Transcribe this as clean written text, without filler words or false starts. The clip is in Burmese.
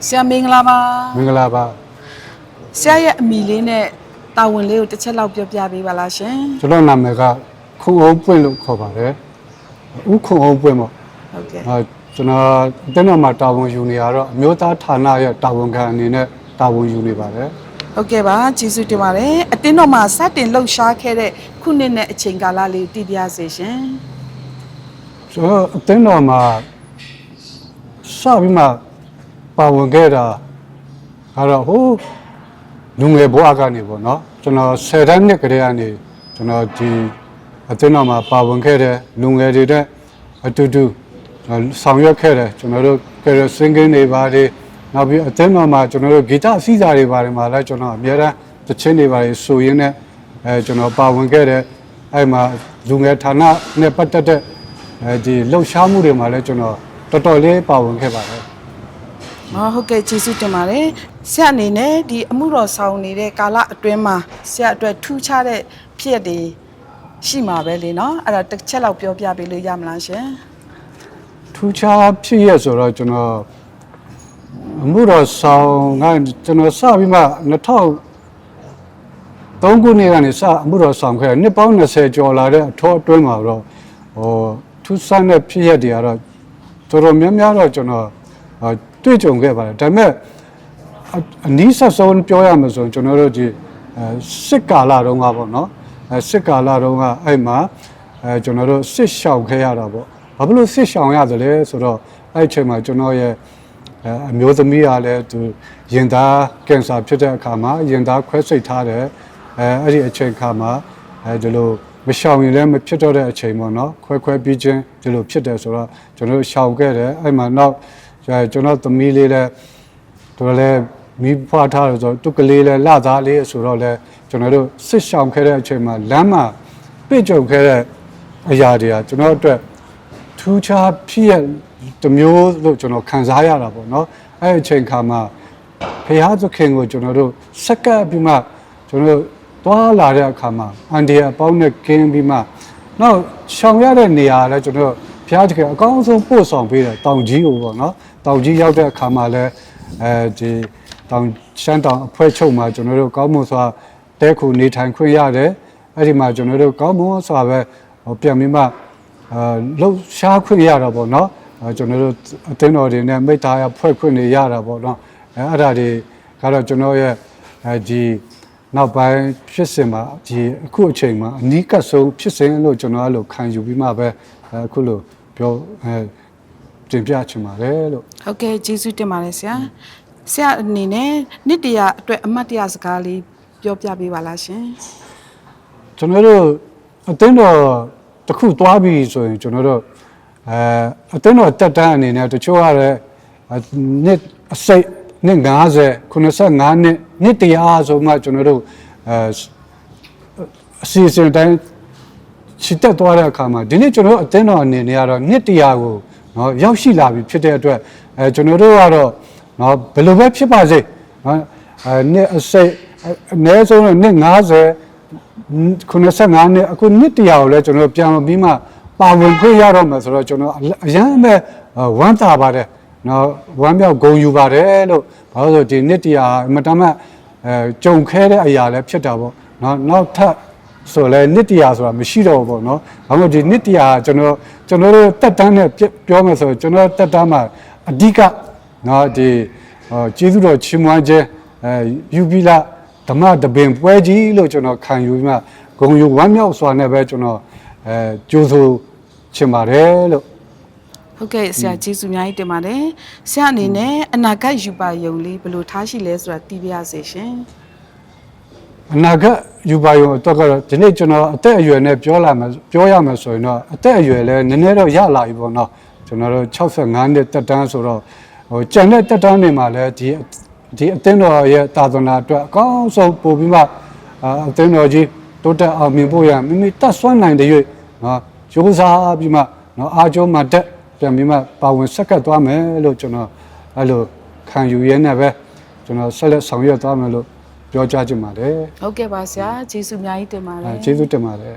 ဆရာမင်္ဂလာပါမင်္ဂလာပါဆရာရဲ့အမိလေးနဲ့တာဝန်လေးကိုတစ်ချက်လောက်ပြောပြပေးပါလားရှင်ကျွန်တော်နာမည်ကခုံအောင်ပွင့်လို့ခေါ်ပါတယ်ဥခုံအောင်ပွင့်ပေါ့ဟုတ်ကဲ့ကျွန်တော်တက်တော်မှာတာဝန်ယူနေရတော့အမျိုးသားဌာနရဲ့တာဝန်ခံအနေနဲ့တာဝန်ယူနေပါတယ်ဟုတ်ကဲ့ပါကျေးဇူးတင်ပါတယ်အတင်းတော်မှာစတင်လှုပ်ရှားခဲ့တဲ့ခုနှစ်နဲ့အချိန်ကာလလေးတည်ပြစေရှင်ကျွန်တော်အတင်းတော်မှာစပြီးမှပါဝင်ခဲ့တာကတော့ဟိုလူငယ်ဘဝကနေပေါ့နော်ကျွန်တော်10တန်းနှစ်ကလေးကနေကျွန်တော်ဒီအတင်းတော်မှာပါဝင်ခဲ့တဲ့လူငယ်တွေတဲ့အတူတူဆောင်ရွက်ခဲ့တယ်ကျွန်တော်တို့ကရစင်ကင်းတွေပါတယ်နောက်ပြီးအတင်းတော်မှာကျွန်တော်တို့ဂီတအစည်းအဝေးတွေပါတယ်မှာလည်းကျွန်တော်အများအားတချင်းတွေပါတယ်ဆိုရင်းနဲ့ကျွန်တော်ပါဝင်ခဲ့တယ်အဲ့မှာလူငယ်ဌာနနဲ့ပတ်သက်တဲ့ဒီလှုပ်ရှားမှုတွေမှာလည်းကျွန်တော်တော်တော်လေးပါဝင်ခဲ့ပါတယ်ဟုတ်ကဲ့ကျေးဇူးတင်ပါတယ်ဆရာအနေနဲ့ဒီအမှုတော်ဆောင်နေတဲ့ကာလအတွင်းမှာဆရာအတွက်ထူးခြားတဲ့ဖြစ်ရပ်တွေရှိမှာပဲလေနော်အဲ့ဒါတစ်ချက်လောက်ပြောပြပေးလို့ရမလားရှင်ထူးခြားဖြစ်ရဆိုတော့ကျွန်တော်အမှုတော်ဆောင်ကကျွန်တော်စပြီးမှ2003ခုနှစ်ကနေစအမှုတော်ဆောင်ခဲ့နှစ်ပေါင်း20ကျော်လာတဲ့အထောအတွင်းမှာတော့ထူးဆန်းတဲ့ဖြစ်ရပ်တွေကတော့တော်တော်များများတော့ကျွန်တော်တွေ့ကြုံခဲ့ပါတယ်ဒါပေမဲ့အနည်းဆက်ဆုံးပြောရမှာဆိုရင်ကျွန်တော်တို့ဒီစစ်ကာလတုန်းကပေါ့နော်စစ်ကာလတုန်းကအဲ့မှာကျွန်တော်တို့စစ်ရှောင်ခဲ့ရတာပေါ့ဘာဖြစ်လို့စစ်ရှောင်ရသလဲဆိုတော့အဲ့အချိန်မှာကျွန်တော်ရဲ့အမျိုးသမီးကလည်းသူရင်သားကင်ဆာဖြစ်တဲ့အခါမှာရင်သားခွဲစိတ်ထားတယ်အဲ့ဒီအချိန်ခါမှာဒီလိုမရှောင်ရင်လည်းမဖြစ်တော့တဲ့အချိန်ပေါ့နော်ခွဲပြီးချင်းဒီလိုဖြစ်တယ်ဆိုတော့ကျွန်တော်တို့ရှောင်ခဲ့တယ်အဲ့မှာနောက်ကျွန်တော်သမီးလေးလည်းတော်လည်းမိဖွားထားတယ်ဆိုတော့သူကလေးလည်းလှသားလေးဆိုတော့လည်းကျွန်တော်တို့စစ်ရှောင်ခဲ့တဲ့အချိန်မှာလမ်းမှာပြည့်ကြုံခဲ့တဲ့အရာတွေကကျွန်တော်အတွက်ထူးခြားဖြစ်ရတစ်မျိုးလို့ကျွန်တော်ခံစားရတာပေါ့နော်အဲ့အချိန်ခါမှာဖះသခင်ကိုကျွန်တော်တို့စက္ကပ်ပြီးမှကျွန်တော်တို့သွားလာတဲ့အခါမှာအန်ဒီယာအပေါင်းနဲ့ကင်းပြီးမှနောက်ရှောင်ရတဲ့နေရာလည်းကျွန်တော်ဖះသခင်အကောင်းဆုံးပို့ဆောင်ပေးတယ်တောင်ကြီးကိုပေါ့နော်တောင်ကြီးရောက်တဲ့အခါမှာလည်းဒီတောင်ရှမ်းတောင်အဖွဲ့ချုပ်မှာကျွန်တော်တို့ကောင်းမွန်စွာတဲခုနေထိုင်ခွင့်ရတယ်အဲ့ဒီမှာကျွန်တော်တို့ကောင်းမွန်စွာပဲပြန်ပြီးမှလှုပ်ရှားခွင့်ရတာပေါ့နော်ကျွန်တော်တို့အသင်းတော်တွေနဲ့မိသားရဖွဲ့ခွင့်တွေရတာပေါ့နော်အဲ့ဒါတွေကတော့ကျွန်တော်ရဲ့ဒီနောက်ပိုင်းဖြစ်စဉ်မှာဒီအခုအချိန်မှာအနီးကပ်ဆုံးဖြစ်စဉ်လို့ကျွန်တော်အဲ့လိုခံယူပြီးမှပဲအခုလိုပြောတင်ပြချင်ပါတယ်လို့ဟုတ်ကဲ့ကျေးဇူးတင်ပါတယ်ဆရာဆရာအနေနဲ့နှစ်တရာအတွက်အမှတ်တရစကားလေးပြောပြပေးပါလားရှင်ကျွန်တော်တို့အသင်းတော်တစ်ခုသွားပြီဆိုရင်ကျွန်တော်တို့အသင်းတော်တက်တန်းအနေနဲ့တချို့ကလည်းနှစ်အစိတ်နှစ်90 85နှစ်တရာဆိုမှကျွန်တော်တို့အစီအစဉ်တိုင်းချစ်တက်သွားတဲ့အခါမှာဒီနေ့ကျွန်တော်တို့အသင်းတော်အနေနဲ့ကတော့နှစ်တရာကိုနော်ရောက်ရှိလာပြီဖြစ်တဲ့အတွက်ကျွန်တော်တို့ကတော့နော်ဘယ်လိုပဲဖြစ်ပါစေနော်နှစ်အစိတ်အနည်းဆုံးနှစ်90 85နှစ်အခုနှစ်တရာကိုလည်းကျွန်တော်ပြန်ပြီးမှပါဝင်ခွင့်ရတော့မယ်ဆိုတော့ကျွန်တော်အရန်ပဲဝမ်းသာပါတယ်နော်ဝမ်းမြောက်ဂုဏ်ယူပါတယ်လို့ဘာလို့ဆိုဒီနှစ်တရာအမတမ်းကြုံခဲတဲ့အရာလည်းဖြစ်တာပေါ့နော်နောက်ထပ်ဆိုလဲနှစ်တရာဆိုတာမရှိတော့ဘူးပေါ့နော်ဘာလို့ဒီနှစ်တရာကျွန်တော်တို့တက်တန်းနဲ့ပြောမယ်ဆိုကျွန်တော်တက်တန်းမှာအဓိကနော်ဒီကျေးဇူးတော်ချီးမွမ်းခြင်းယူပြီးလာဓမ္မတပင်ပွဲကြီးလို့ကျွန်တော်ခံယူပြီးမှဂုဏ်ယူဝမ်းမြောက်စွာနဲ့ပဲကျွန်တော်ကြိုးဆိုချင်ပါတယ်လို့ဟုတ်ကဲ့ဆရာကျေးဇူးအများကြီးတင်ပါတယ်ဆရာအနေနဲ့အနာဂတ်ယူပါယုံလေးဘယ်လိုထားရှိလဲဆိုတာသိပြရစေရှင်အနာဂတ်ယူပါယုံတော့ကတော့ဒီနေ့ကျွန်တော်အသက်အရွယ်နဲ့ပြောရမယ်ဆိုရင်တော့အသက်အရွယ်လည်းနည်းနည်းတော့ရလာပြီပေါ့နော်ကျွန်တော်တို့65နှစ်တက်တန်းဆိုတော့ကြံတဲ့တက်တန်းတွေမှာလည်းဒီအသင်းတော်ရဲ့တာသနာအတွက်အကောင်းဆုံးပို့ပြီးမှအသင်းတော်ကြီးတိုးတက်အောင်မြင်ဖို့ရမိမိတတ်ဆွမ်းနိုင်တဲ့၍နော်ကြိုးစားပြီးမှနော်အားကျိုးမှတက်ပြန်ပြီးမှပါဝင်ဆက်ကပ်သွားမယ်လို့ကျွန်တော်အဲ့လိုခံယူရင်းနဲ့ပဲကျွန်တော်ဆက်လက်ဆောင်ရွက်သွားမယ်လို့ပြောကြားချင်ပါတယ်ဟုတ်ကဲ့ပါဆရာကျေးဇူးအများကြီးတင်ပါတယ်ကျေးဇူးတင်ပါတယ်